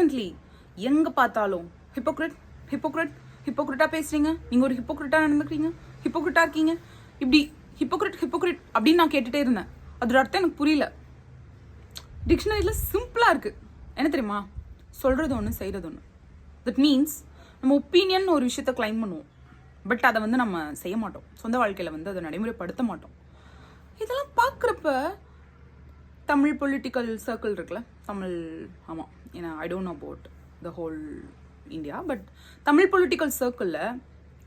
Constantly எங்கே பார்த்தாலும் ஹிப்போக்ரிட்டாக பேசுகிறீங்க, நீங்கள் ஒரு ஹிப்போக்ரிட்டாக நடந்துக்கிறீங்க, ஹிப்போக்ரிட்டாக இருக்கீங்க, இப்படி ஹிப்போக்ரிட் அப்படின்னு நான் கேட்டுகிட்டே இருந்தேன். அதோட அர்த்தம் எனக்கு புரியல. டிக்ஷனரியில் சிம்பிளாக இருக்குது. என்ன தெரியுமா? சொல்கிறது ஒன்று, செய்கிறது ஒன்று. தட் மீன்ஸ் நம்ம ஒப்பீனியன் ஒரு விஷயத்தை கிளைம் பண்ணுவோம், பட் அதை வந்து நம்ம செய்ய மாட்டோம். சொந்த வாழ்க்கையில் வந்து அதை நடைமுறைப்படுத்த மாட்டோம். இதெல்லாம் பார்க்குறப்ப தமிழ் பொலிட்டிக்கல் சர்க்கிள் இருக்குல்ல, தமிழ், ஆமாம், ஏன்னா I don't know about the whole India, but Tamil political சர்க்கிளில்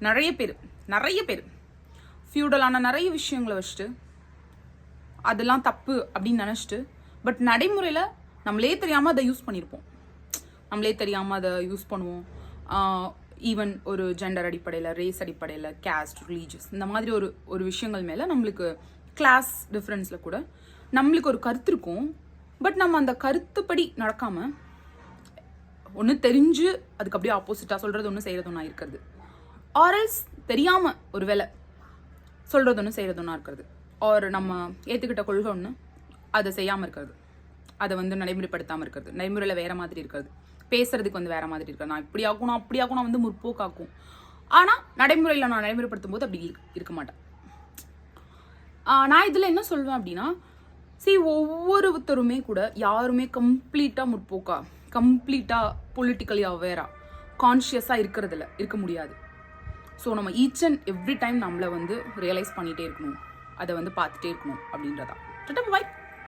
நிறைய பேர் ஃபியூடலான நிறைய விஷயங்களை வச்சுட்டு அதெல்லாம் தப்பு அப்படின்னு நினச்சிட்டு, பட் நடைமுறையில் நம்மளே தெரியாமல் அதை யூஸ் பண்ணியிருப்போம். நம்மளே தெரியாமல் அதை யூஸ் பண்ணுவோம். ஈவன் ஒரு ஜெண்டர் அடிப்படையில், ரேஸ் அடிப்படையில், கேஸ்ட், ரிலீஜியஸ், இந்த மாதிரி ஒரு விஷயங்கள் மேலே நம்மளுக்கு கிளாஸ் டிஃப்ரென்ஸில் கூட நம்மளுக்கு ஒரு கருத்து இருக்கும். பட் நம்ம அந்த கருத்துப்படி நடக்காமல் ஒன்று தெரிஞ்சு அதுக்கு அப்படியே ஆப்போசிட்டாக சொல்கிறது ஒன்று, செய்கிறது ஒன்றா இருக்கிறது. ஆர்எல்ஸ் தெரியாமல் ஒரு வேலை சொல்கிறது ஒன்று, செய்கிறது ஒன்றா இருக்கிறது. ஆர் நம்ம ஏற்றுக்கிட்ட கொள்கை ஒன்று, அதை செய்யாமல் இருக்கிறது, அதை வந்து நடைமுறைப்படுத்தாமல் இருக்கிறது, நடைமுறையில் வேறு மாதிரி இருக்கிறது, பேசுறதுக்கு வந்து வேறு மாதிரி இருக்கிறது. நான் இப்படி ஆகணும் அப்படி ஆகணும் வந்து முற்போக்காக்கும். ஆனால் நடைமுறையில் நான் நடைமுறைப்படுத்தும் போது அப்படி இருக்க மாட்டேன். நான் இதில் என்ன சொல்வேன் அப்படின்னா, ஒவ்வொருத்தருமே கூட யாருமே கம்ப்ளீட்டாக முற்போக்கா, கம்ப்ளீட்டாக பொலிட்டிக்கலி அவேரா, கான்ஷியஸாக இருக்க முடியாது. ஸோ நம்ம ஈச் அண்ட் எவ்ரி டைம் நம்மளை வந்து ரியலைஸ் பண்ணிகிட்டே இருக்கணும், அதை வந்து பார்த்துட்டே இருக்கணும் அப்படின்றதா. பாய்.